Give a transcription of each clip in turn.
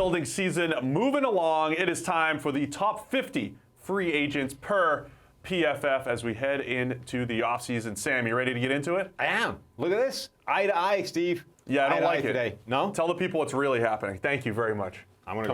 building season moving along. It is time for the top 50 free agents per PFF as we head into the offseason. Sam, you ready to get into it? I am. Look at this. Eye to eye, Steve. Yeah, I don't like it today. No? Tell the people what's really happening. Thank you very much. I'm going to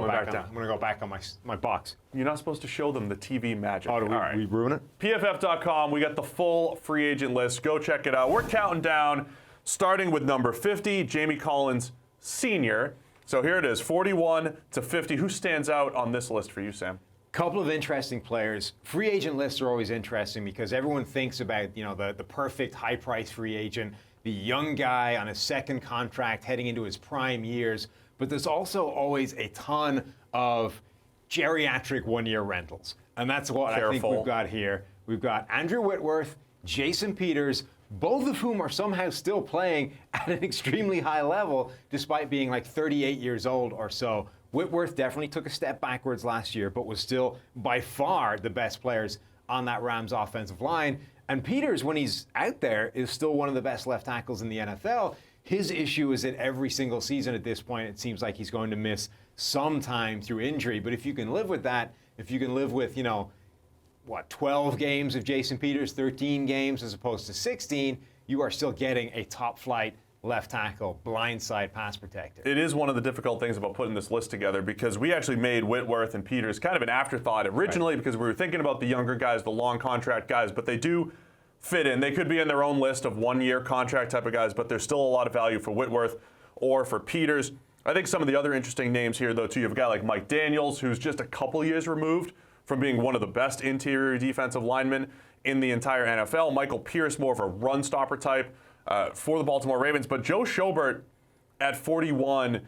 go back on my box. You're not supposed to show them the TV magic. Oh, we ruin it? PFF.com, we got the full free agent list. Go check it out. We're counting down, starting with number 50, Jamie Collins Sr. So here it is, 41 to 50. Who stands out on this list for you, Sam? Couple of interesting players. Free agent lists are always interesting because everyone thinks about, the perfect high-price free agent, the young guy on his second contract heading into his prime years. But there's also always a ton of geriatric one-year rentals. And that's what I think we've got here. We've got Andrew Whitworth, Jason Peters, both of whom are somehow still playing at an extremely high level despite being like 38 years old or so. Whitworth definitely took a step backwards last year, but was still by far the best players on that Rams offensive line. And Peters, when he's out there, is still one of the best left tackles in the NFL. His issue is that every single season at this point, it seems like he's going to miss some time through injury. But if you can live with that, if you can live with, 12 games of Jason Peters, 13 games as opposed to 16, you are still getting a top-flight left tackle, blindside pass protector. It is one of the difficult things about putting this list together because we actually made Whitworth and Peters kind of an afterthought originally because we were thinking about the younger guys, the long contract guys, but they do fit in. They could be in their own list of one-year contract type of guys, but there's still a lot of value for Whitworth or for Peters. I think some of the other interesting names here, though, too, you have a guy like Mike Daniels, who's just a couple years removed from being one of the best interior defensive linemen in the entire NFL. Michael Pierce, more of a run-stopper type for the Baltimore Ravens. But Joe Schobert at 41,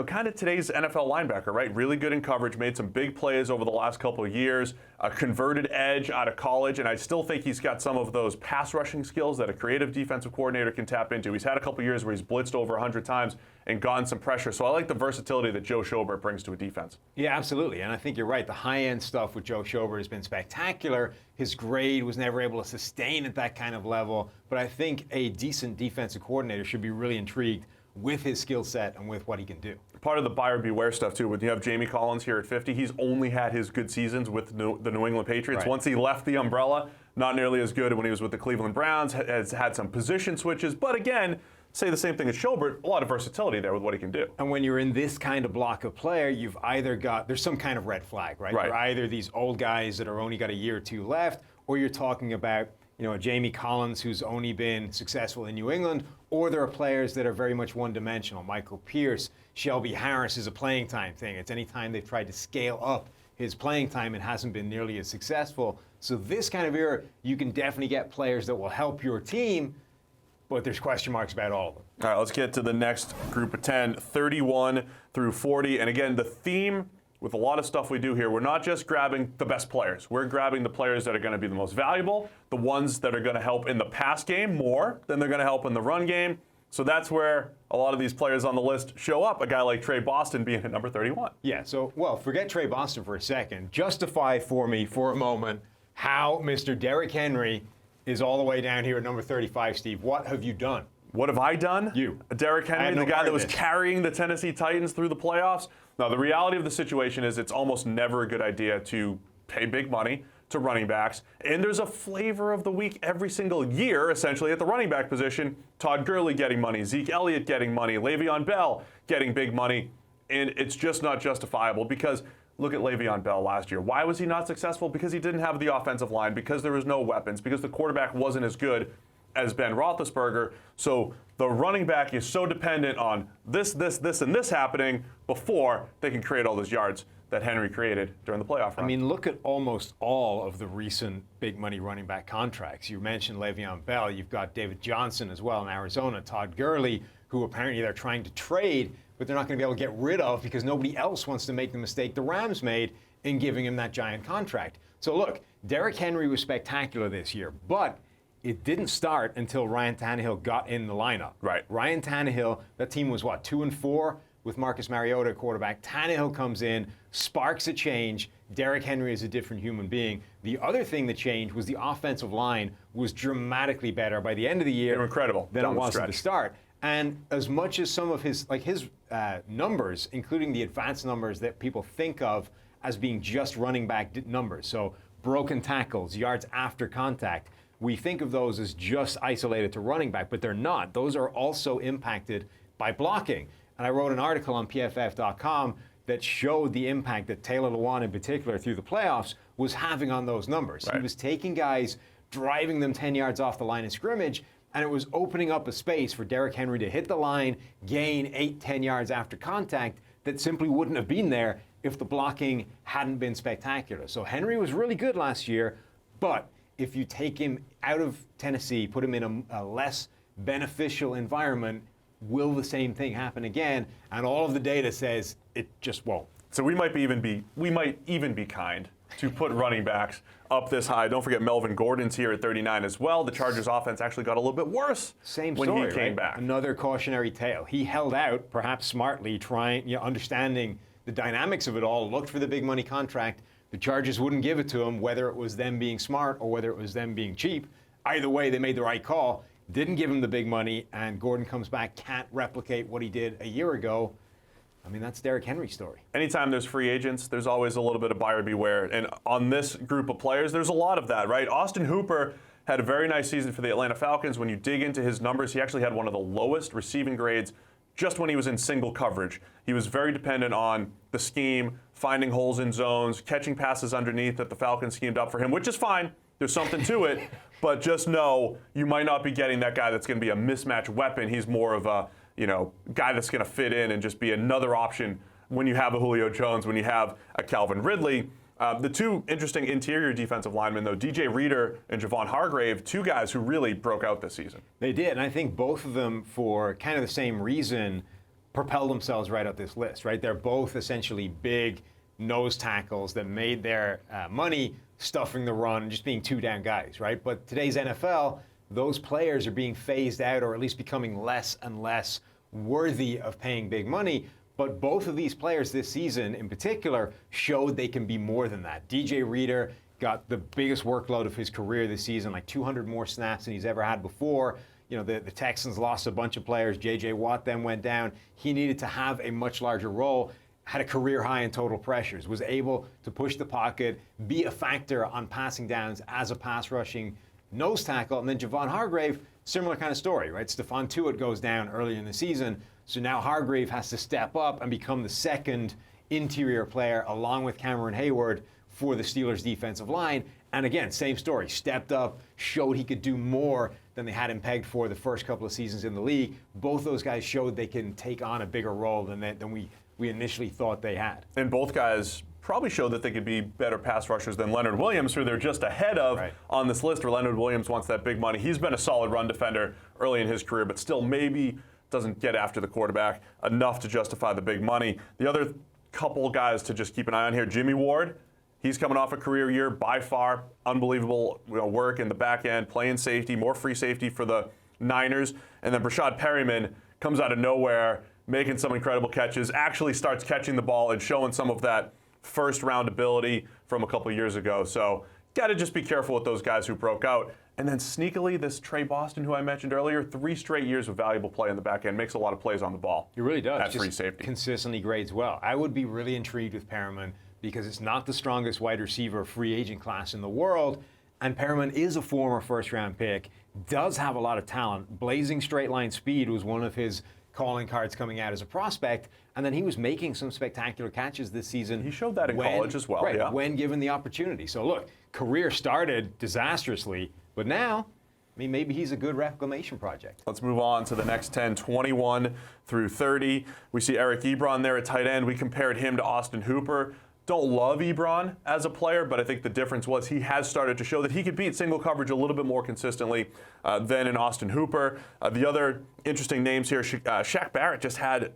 kind of today's NFL linebacker, right? Really good in coverage, made some big plays over the last couple of years, a converted edge out of college, and I still think he's got some of those pass rushing skills that a creative defensive coordinator can tap into. He's had a couple of years where he's blitzed over 100 times and gotten some pressure, so I like the versatility that Joe Schobert brings to a defense. Yeah, absolutely, and I think you're right. The high-end stuff with Joe Schobert has been spectacular. His grade was never able to sustain at that kind of level, but I think a decent defensive coordinator should be really intrigued with his skill set and with what he can do. Part of the buyer beware stuff, too, when you have Jamie Collins here at 50, he's only had his good seasons with the New England Patriots. Right. Once he left the umbrella, not nearly as good when he was with the Cleveland Browns, has had some position switches. But again, say the same thing as Schobert, a lot of versatility there with what he can do. And when you're in this kind of block of player, you've either got, there's some kind of red flag, right? You're either these old guys that are only got a year or two left, or you're talking about a Jamie Collins who's only been successful in New England, or there are players that are very much one-dimensional. Michael Pierce, Shelby Harris is a playing time thing. It's any time they've tried to scale up his playing time, it hasn't been nearly as successful. So this kind of era, you can definitely get players that will help your team, but there's question marks about all of them. All right, let's get to the next group of 10, 31 through 40. And again, the theme with a lot of stuff we do here, we're not just grabbing the best players. We're grabbing the players that are going to be the most valuable, the ones that are going to help in the pass game more than they're going to help in the run game. So that's where a lot of these players on the list show up, a guy like Trey Boston being at number 31. Yeah, so, forget Trey Boston for a second. Justify for me for a moment how Mr. Derrick Henry is all the way down here at number 35, Steve. What have you done? What have I done? You. Derrick Henry, the guy that was carrying the Tennessee Titans through the playoffs. Now, the reality of the situation is it's almost never a good idea to pay big money to running backs. And there's a flavor of the week every single year, essentially, at the running back position. Todd Gurley getting money, Zeke Elliott getting money, Le'Veon Bell getting big money. And it's just not justifiable because look at Le'Veon Bell last year. Why was he not successful? Because he didn't have the offensive line, because there was no weapons, because the quarterback wasn't as good as Ben Roethlisberger. So the running back is so dependent on this, and this happening before they can create all those yards that Henry created during the playoff run. I mean, look at almost all of the recent big money running back contracts. You mentioned Le'Veon Bell. You've got David Johnson as well in Arizona. Todd Gurley, who apparently they're trying to trade, but they're not going to be able to get rid of because nobody else wants to make the mistake the Rams made in giving him that giant contract. So look, Derrick Henry was spectacular this year, but it didn't start until Ryan Tannehill got in the lineup. Right. Ryan Tannehill, that team was 2-4 with Marcus Mariota at quarterback. Tannehill comes in, sparks a change. Derrick Henry is a different human being. The other thing that changed was the offensive line was dramatically better by the end of the year. They were incredible than it was at the start. And as much as some of his numbers, including the advanced numbers that people think of as being just running back numbers, so broken tackles, yards after contact, we think of those as just isolated to running back, but they're not. Those are also impacted by blocking. And I wrote an article on PFF.com that showed the impact that Taylor Lewan in particular through the playoffs was having on those numbers. Right. He was taking guys, driving them 10 yards off the line of scrimmage, and it was opening up a space for Derrick Henry to hit the line, gain 8-10 yards after contact that simply wouldn't have been there if the blocking hadn't been spectacular. So Henry was really good last year, but if you take him out of Tennessee, put him in a less beneficial environment, will the same thing happen again? And all of the data says it just won't. So we might even be kind to put running backs up this high. Don't forget Melvin Gordon's here at 39 as well. The Chargers offense actually got a little bit worse when he came back. Another cautionary tale. He held out, perhaps smartly, understanding the dynamics of it all, looked for the big money contract. The Chargers wouldn't give it to him, whether it was them being smart or whether it was them being cheap. Either way, they made the right call. Didn't give him the big money, and Gordon comes back, can't replicate what he did a year ago. I mean, that's Derrick Henry's story. Anytime there's free agents, there's always a little bit of buyer beware. And on this group of players, there's a lot of that, right? Austin Hooper had a very nice season for the Atlanta Falcons. When you dig into his numbers, he actually had one of the lowest receiving grades just when he was in single coverage. He was very dependent on the scheme, finding holes in zones, catching passes underneath that the Falcons schemed up for him, which is fine. There's something to it. But just know you might not be getting that guy that's going to be a mismatch weapon. He's more of a guy that's going to fit in and just be another option when you have a Julio Jones, when you have a Calvin Ridley. The two interesting interior defensive linemen, though, DJ Reader and Javon Hargrave, two guys who really broke out this season. They did, and I think both of them, for kind of the same reason, propelled themselves right up this list, right? They're both essentially big nose tackles that made their money stuffing the run and just being two-down guys, right? But today's NFL, those players are being phased out or at least becoming less and less worthy of paying big money. But both of these players this season in particular showed they can be more than that. DJ Reader got the biggest workload of his career this season, like 200 more snaps than he's ever had before. The Texans lost a bunch of players. J.J. Watt then went down. He needed to have a much larger role, had a career high in total pressures, was able to push the pocket, be a factor on passing downs as a pass rushing nose tackle. And then Javon Hargrave, similar kind of story, right? Stephon Tuitt goes down early in the season, so now Hargrave has to step up and become the second interior player along with Cameron Hayward for the Steelers defensive line. And again, same story, stepped up, showed he could do more than they had him pegged for the first couple of seasons in the league. Both those guys showed they can take on a bigger role than we initially thought they had. And both guys probably showed that they could be better pass rushers than Leonard Williams, who they're just ahead of on this list, where Leonard Williams wants that big money. He's been a solid run defender early in his career, but still maybe doesn't get after the quarterback enough to justify the big money. The other couple guys to just keep an eye on here, Jimmy Ward. He's coming off a career year, by far, unbelievable work in the back end, playing safety, more free safety for the Niners. And then Brashad Perryman comes out of nowhere, making some incredible catches, actually starts catching the ball and showing some of that first-round ability from a couple years ago. So got to just be careful with those guys who broke out. And then sneakily, this Trey Boston, who I mentioned earlier, 3 straight years of valuable play in the back end, makes a lot of plays on the ball. He really does. At free safety. Consistently grades well. I would be really intrigued with Perriman because it's not the strongest wide receiver free agent class in the world. And Perriman is a former first-round pick, does have a lot of talent. Blazing straight line speed was one of his calling cards coming out as a prospect, and then he was making some spectacular catches this season. He showed that in college as well, right, when given the opportunity. So look, career started disastrously, but now, I mean, maybe he's a good reclamation project. Let's move on to the next 10, 21 through 30. We see Eric Ebron there at tight end. We compared him to Austin Hooper. Don't love Ebron as a player, but I think the difference was he has started to show that he could beat single coverage a little bit more consistently than in Austin Hooper. The other interesting names here, Shaq Barrett just had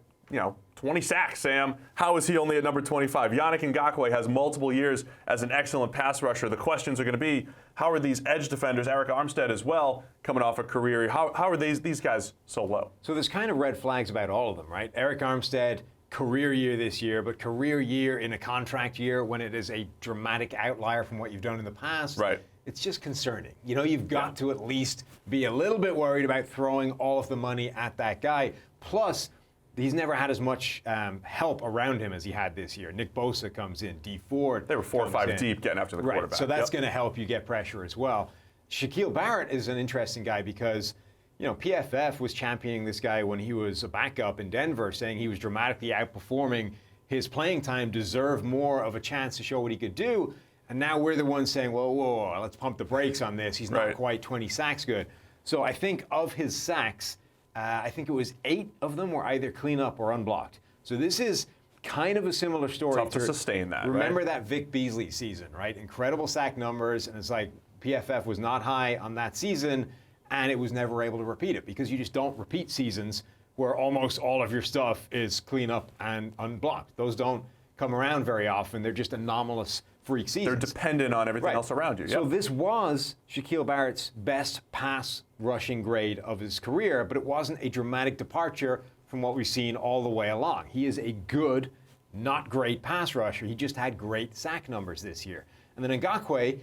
20 sacks, Sam. How is he only at number 25? Yannick Ngakoue has multiple years as an excellent pass rusher. The questions are going to be, how are these edge defenders, Eric Armstead as well, coming off a career? How are these guys so low? So there's kind of red flags about all of them, right? Eric Armstead, career year this year, but career year in a contract year when it is a dramatic outlier from what you've done in the past. Right. it's just concerning. You know, you've got to at least be a little bit worried about throwing all of the money at that guy. Plus, he's never had as much help around him as he had this year. Nick Bosa comes in, D Ford. They were 4 or 5 deep getting after the quarterback. So that's going to help you get pressure as well. Shaquille Barrett is an interesting guy because, you know, PFF was championing this guy when he was a backup in Denver, saying he was dramatically outperforming his playing time, deserved more of a chance to show what he could do. And now we're the ones saying, whoa, let's pump the brakes on this. He's not quite 20 sacks good. So I think of his sacks, I think it was 8 of them were either cleanup or unblocked. So this is kind of a similar story. Tough to sustain that, remember that Vic Beasley season, right? Incredible sack numbers, and it's like PFF was not high on that season, and it was never able to repeat it because you just don't repeat seasons where almost all of your stuff is cleanup and unblocked. Those don't come around very often. They're just anomalous freak seasons. They're dependent on everything else around you. So this was Shaquille Barrett's best pass rushing grade of his career, but it wasn't a dramatic departure from what we've seen all the way along. He is a good, not great pass rusher. He just had great sack numbers this year. And then Ngakoue,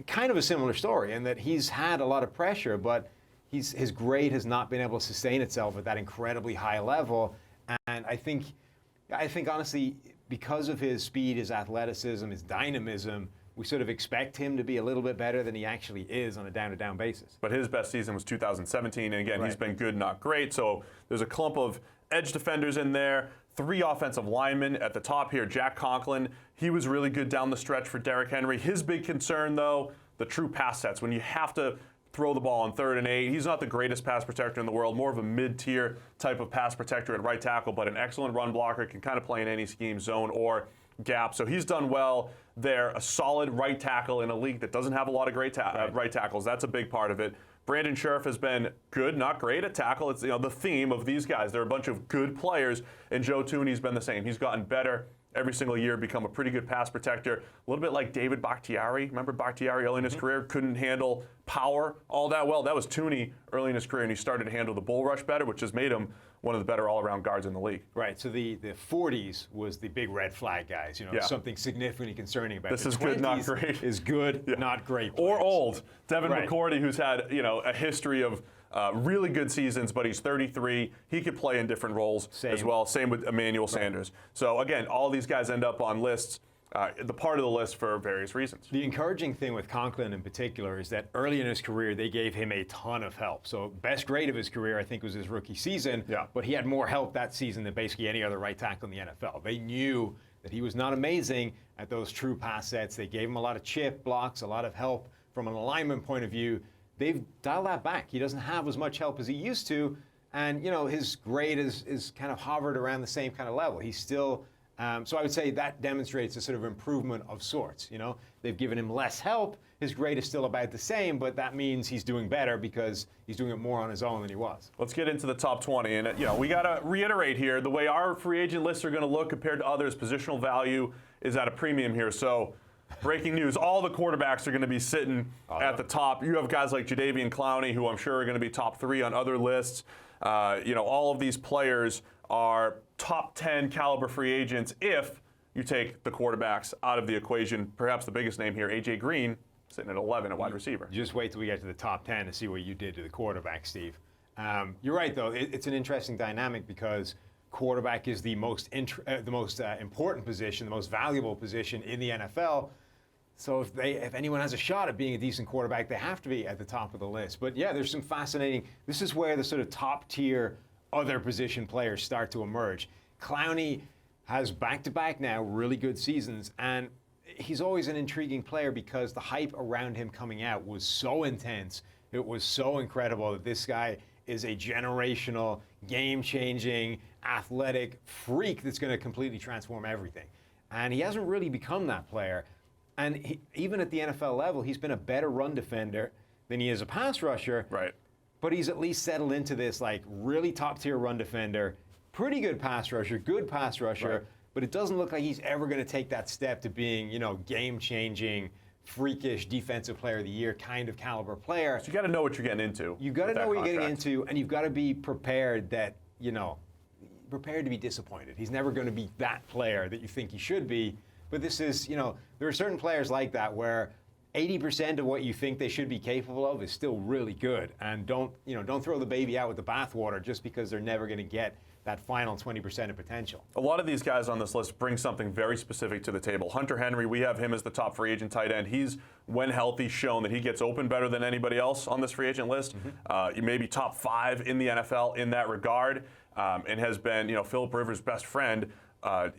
kind of a similar story in that he's had a lot of pressure, but his grade has not been able to sustain itself at that incredibly high level. And I think honestly, because of his speed, his athleticism, his dynamism, we sort of expect him to be a little bit better than he actually is on a down-to-down basis. But his best season was 2017, and again, he's been good, not great. So there's a clump of edge defenders in there, 3 offensive linemen at the top here. Jack Conklin, he was really good down the stretch for Derrick Henry. His big concern, though, the true pass sets. When you have to throw the ball on 3rd and 8. He's not the greatest pass protector in the world, more of a mid-tier type of pass protector at right tackle, but an excellent run blocker, can kind of play in any scheme, zone or gap. So he's done well there. A solid right tackle in a league that doesn't have a lot of great right tackles. That's a big part of it. Brandon Scherff has been good, not great at tackle. It's the theme of these guys. They're a bunch of good players, and Joe Thuney's been the same. He's gotten better every single year, become a pretty good pass protector. A little bit like David Bakhtiari. Remember Bakhtiari early in his career couldn't handle power all that well. That was Thuney early in his career, and he started to handle the bull rush better, which has made him one of the better all-around guards in the league. Right. So the 40s was the big red flag guys. Something significantly concerning about this. The Is good, not great. Is good, not great. Players. Or old. Devin McCourty, who's had a history of really good seasons, but he's 33. He could play in different roles as well. Same with Emmanuel Sanders. So again, all these guys end up on lists, the part of the list for various reasons. The encouraging thing with Conklin in particular is that early in his career, they gave him a ton of help. So best grade of his career, I think, was his rookie season. But he had more help that season than basically any other right tackle in the NFL. They knew that he was not amazing at those true pass sets. They gave him a lot of chip blocks, a lot of help from an alignment point of view. They've dialed that back. He doesn't have as much help as he used to, and his grade is kind of hovered around the same kind of level. He's still, so I would say that demonstrates a sort of improvement of sorts. They've given him less help. His grade is still about the same, but that means he's doing better because he's doing it more on his own than he was. Let's get into the top 20, and we got to reiterate here the way our free agent lists are going to look compared to others. Positional value is at a premium here, so. Breaking news, all the quarterbacks are going to be sitting at the top. You have guys like Jadeveon Clowney, who I'm sure are going to be top 3 on other lists. All of these players are top 10 caliber free agents if you take the quarterbacks out of the equation. Perhaps the biggest name here, A.J. Green, sitting at 11 at wide receiver. Just wait till we get to the top 10 to see what you did to the quarterback, Steve. You're right, though. It's an interesting dynamic because quarterback is the most important position, the most valuable position in the NFL. So if anyone has a shot at being a decent quarterback, they have to be at the top of the list. But yeah, there's some fascinating. This is where the sort of top tier other position players start to emerge. Clowney has back-to-back now really good seasons, and he's always an intriguing player because the hype around him coming out was so intense. It was so incredible that this guy is a generational, game-changing, athletic freak that's going to completely transform everything. And he hasn't really become that player. And even at the NFL level, he's been a better run defender than he is a pass rusher. Right. But he's at least settled into this really top-tier run defender, pretty good pass rusher, but it doesn't look like he's ever going to take that step to being, game-changing, freakish defensive player of the year kind of caliber player. So you got to know what you're getting into. You've got to know what you're getting into, and you've got to be prepared that, prepared to be disappointed. He's never going to be that player that you think he should be. But this is, there are certain players like that where 80% of what you think they should be capable of is still really good. And don't throw the baby out with the bathwater just because they're never going to get that final 20% of potential. A lot of these guys on this list bring something very specific to the table. Hunter Henry, we have him as the top free agent tight end. He's, when healthy, shown that he gets open better than anybody else on this free agent list. Maybe top 5 in the NFL in that regard, and has been, Philip Rivers' best friend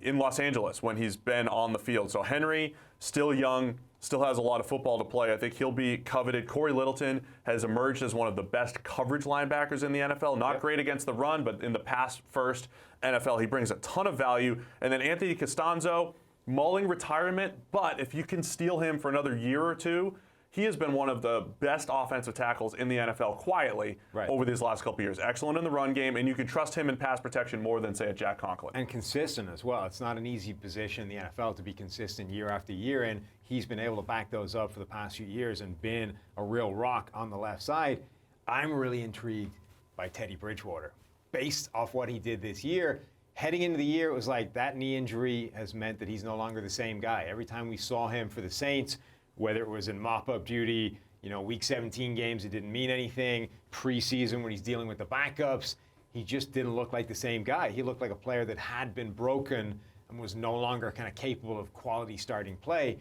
in Los Angeles when he's been on the field. So Henry, still young, still has a lot of football to play. I think he'll be coveted. Corey Littleton has emerged as one of the best coverage linebackers in the NFL. Not great against the run, but in the pass first NFL, he brings a ton of value. And then Anthony Costanzo, mulling retirement, but if you can steal him for another year or two, he has been one of the best offensive tackles in the NFL quietly over these last couple of years. Excellent in the run game, and you can trust him in pass protection more than, say, a Jack Conklin. And consistent as well. It's not an easy position in the NFL to be consistent year after year, and he's been able to back those up for the past few years and been a real rock on the left side. I'm really intrigued by Teddy Bridgewater. Based off what he did this year, heading into the year, it was like that knee injury has meant that he's no longer the same guy. Every time we saw him for the Saints, whether it was in mop-up duty, week 17 games, it didn't mean anything. Preseason, when he's dealing with the backups, he just didn't look like the same guy. He looked like a player that had been broken and was no longer kind of capable of quality starting play.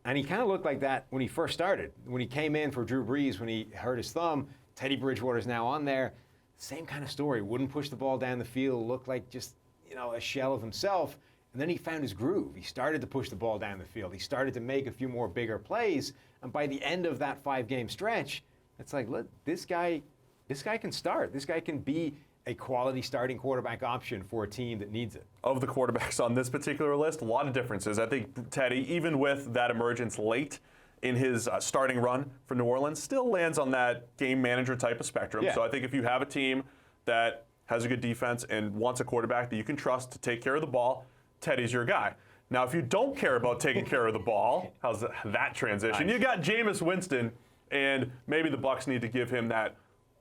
And he kind of looked like that when he first started. When he came in for Drew Brees, when he hurt his thumb, Teddy Bridgewater's now on there. Same kind of story. Wouldn't push the ball down the field, looked like just, a shell of himself. And then he found his groove. He started to push the ball down the field. He started to make a few more bigger plays. And by the end of that 5-game stretch, it's like, look, this guy can start. This guy can be a quality starting quarterback option for a team that needs it. Of the quarterbacks on this particular list, a lot of differences. I think Teddy, even with that emergence late in his starting run for New Orleans, still lands on that game manager type of spectrum. Yeah. So I think if you have a team that has a good defense and wants a quarterback that you can trust to take care of the ball, Teddy's your guy. Now, if you don't care about taking care of the ball, how's that transition? Nice. You got Jameis Winston, and maybe the Bucs need to give him that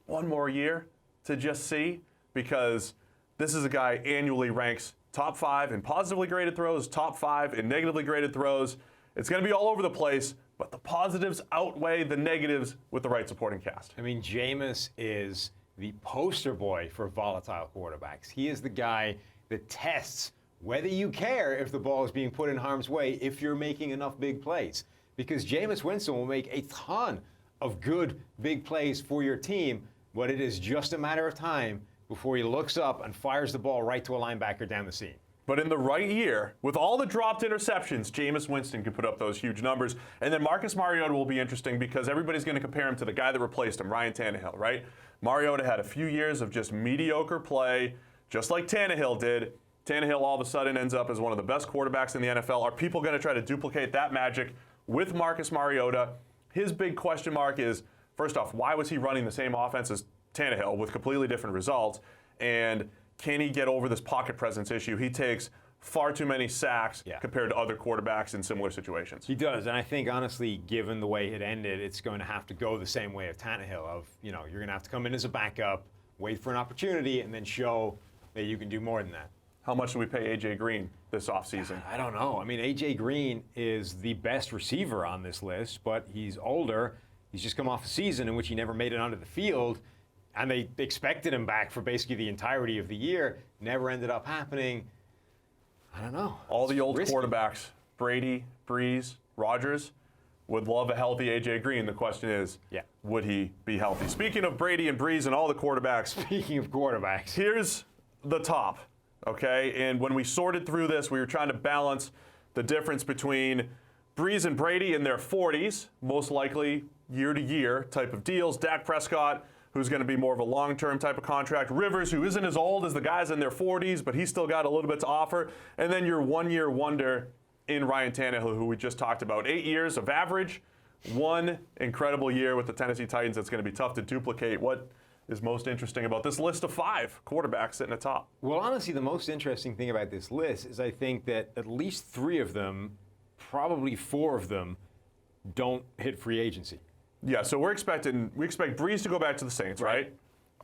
one more year to just see, because this is a guy annually ranks top 5 in positively graded throws, top 5 in negatively graded throws. It's going to be all over the place, but the positives outweigh the negatives with the right supporting cast. I mean, Jameis is the poster boy for volatile quarterbacks. He is the guy that tests whether you care if the ball is being put in harm's way if you're making enough big plays. Because Jameis Winston will make a ton of good big plays for your team, but it is just a matter of time before he looks up and fires the ball right to a linebacker down the seam. But in the right year, with all the dropped interceptions, Jameis Winston can put up those huge numbers. And then Marcus Mariota will be interesting because everybody's going to compare him to the guy that replaced him, Ryan Tannehill, right? Mariota had a few years of just mediocre play, just like Tannehill did. Tannehill all of a sudden ends up as one of the best quarterbacks in the NFL. Are people going to try to duplicate that magic with Marcus Mariota? His big question mark is, first off, why was he running the same offense as Tannehill with completely different results? And can he get over this pocket presence issue? He takes far too many sacks compared to other quarterbacks in similar situations. He does, and I think, honestly, given the way it ended, it's going to have to go the same way of Tannehill, of, you're going to have to come in as a backup, wait for an opportunity, and then show that you can do more than that. How much do we pay A.J. Green this offseason? I don't know. I mean, A.J. Green is the best receiver on this list, but he's older. He's just come off a season in which he never made it onto the field, and they expected him back for basically the entirety of the year. Never ended up happening. I don't know. All the old risky quarterbacks, Brady, Breeze, Rodgers, would love a healthy A.J. Green. The question is, would he be healthy? Speaking of Brady and Breeze and all the quarterbacks. Speaking of quarterbacks. Here's the top. Okay, and when we sorted through this, we were trying to balance the difference between Breeze and Brady in their 40s, most likely year-to-year type of deals. Dak Prescott, who's going to be more of a long-term type of contract. Rivers, who isn't as old as the guys in their 40s, but he's still got a little bit to offer. And then your one-year wonder in Ryan Tannehill, who we just talked about. 8 years of average, one incredible year with the Tennessee Titans that's going to be tough to duplicate. What is most interesting about this list of 5 quarterbacks sitting atop? Well, honestly, the most interesting thing about this list is I think that at least 3 of them, probably 4 of them, don't hit free agency. Yeah, so we expect Breeze to go back to the Saints, right?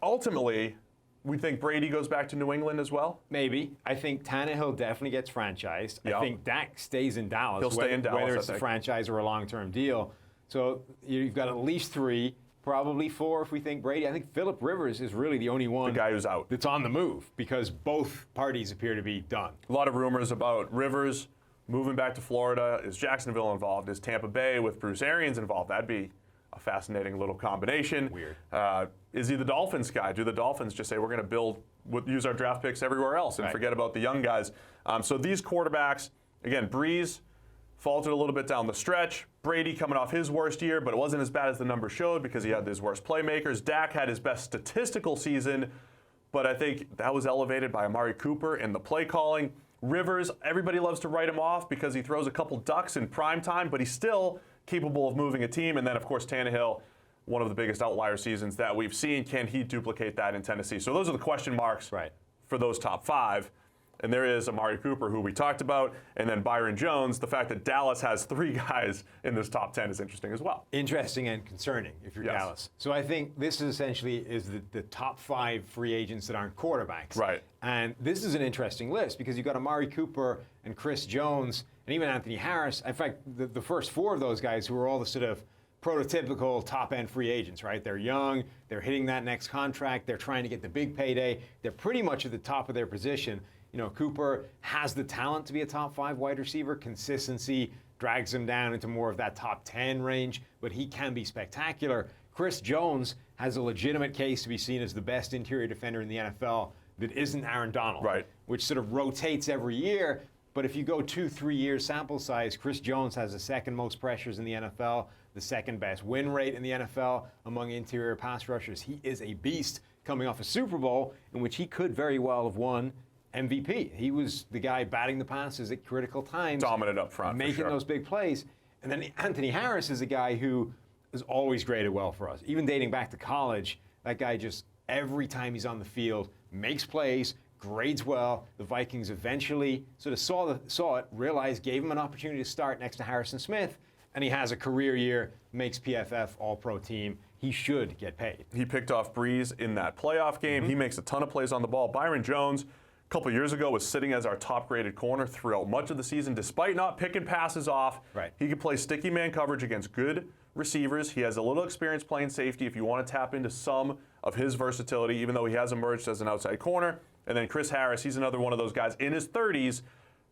Ultimately, we think Brady goes back to New England as well? Maybe. I think Tannehill definitely gets franchised. Yep. I think Dak stays in Dallas. He'll stay in Dallas, whether it's a franchise or a long-term deal. So you've got at least 3, probably 4 if we think Brady. I think Phillip Rivers is really the only one The guy who's out. that's on the move because both parties appear to be done. A lot of rumors about Rivers moving back to Florida. Is Jacksonville involved? Is Tampa Bay with Bruce Arians involved? That'd be a fascinating little combination. Weird. Is he the Dolphins guy? Do the Dolphins just say we're going to use our draft picks everywhere else and forget about the young guys? So these quarterbacks, again, Breeze faltered a little bit down the stretch. Brady coming off his worst year, but it wasn't as bad as the numbers showed because he had his worst playmakers. Dak had his best statistical season, but I think that was elevated by Amari Cooper and the play calling. Rivers, everybody loves to write him off because he throws a couple ducks in prime time, but he's still capable of moving a team. And then, of course, Tannehill, one of the biggest outlier seasons that we've seen. Can he duplicate that in Tennessee? So those are the question marks for those top 5. And there is Amari Cooper, who we talked about, and then Byron Jones. The fact that Dallas has 3 guys in this top 10 is interesting as well. Interesting and concerning if you're Dallas. So I think this is essentially the top 5 free agents that aren't quarterbacks. Right. And this is an interesting list because you've got Amari Cooper and Chris Jones and even Anthony Harris. In fact, the first 4 of those guys who are all the sort of prototypical top-end free agents, right? They're young, they're hitting that next contract, they're trying to get the big payday. They're pretty much at the top of their position. You know, Cooper has the talent to be a top 5 wide receiver. Consistency drags him down into more of that top 10 range, but he can be spectacular. Chris Jones has a legitimate case to be seen as the best interior defender in the NFL that isn't Aaron Donald, which sort of rotates every year. But if you go 2-3 years sample size, Chris Jones has the 2nd most pressures in the NFL, the 2nd best win rate in the NFL among interior pass rushers. He is a beast coming off a Super Bowl in which he could very well have won MVP. He was the guy batting the passes at critical times. Dominant up front, making those big plays. And then Anthony Harris is a guy who is always graded well for us. Even dating back to college, that guy just, every time he's on the field, makes plays, grades well. The Vikings eventually sort of saw it, realized, gave him an opportunity to start next to Harrison Smith, and he has a career year, makes PFF All-Pro team. He should get paid. He picked off Breeze in that playoff game. He makes a ton of plays on the ball. Byron Jones, a couple years ago, was sitting as our top-graded corner throughout much of the season, despite not picking passes off. He can play sticky man coverage against good receivers. He has a little experience playing safety if you want to tap into some of his versatility, even though he has emerged as an outside corner. And then Chris Harris, he's another one of those guys in his 30s,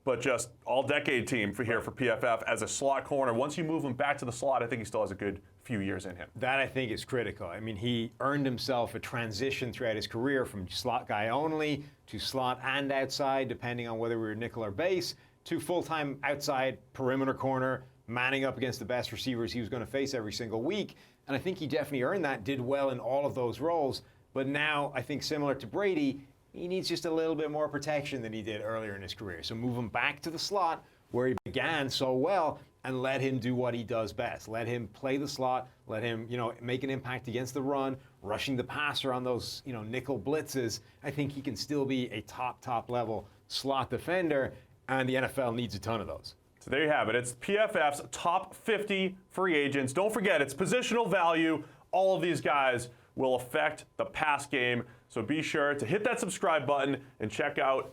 but just all-decade team for PFF as a slot corner. Once you move him back to the slot, I think he still has a good few years in him. That, I think, is critical. I mean, he earned himself a transition throughout his career from slot guy only to slot and outside, depending on whether we were nickel or base, to full-time outside perimeter corner, manning up against the best receivers he was going to face every single week. And I think he definitely earned that, did well in all of those roles. But now, I think similar to Brady, he needs just a little bit more protection than he did earlier in his career. So move him back to the slot where he began so well and let him do what he does best. Let him play the slot, let him, make an impact against the run, rushing the passer on those, nickel blitzes. I think he can still be a top level slot defender, and the NFL needs a ton of those. So there you have it. It's PFF's top 50 free agents. Don't forget, it's positional value. All of these guys will affect the pass game. So be sure to hit that subscribe button and check out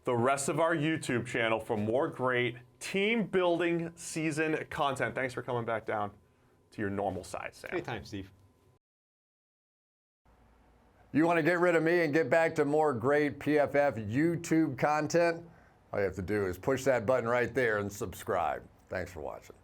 the rest of our YouTube channel for more great team-building season content. Thanks for coming back down to your normal size, Sam. Anytime, Steve. You want to get rid of me and get back to more great PFF YouTube content? All you have to do is push that button right there and subscribe. Thanks for watching.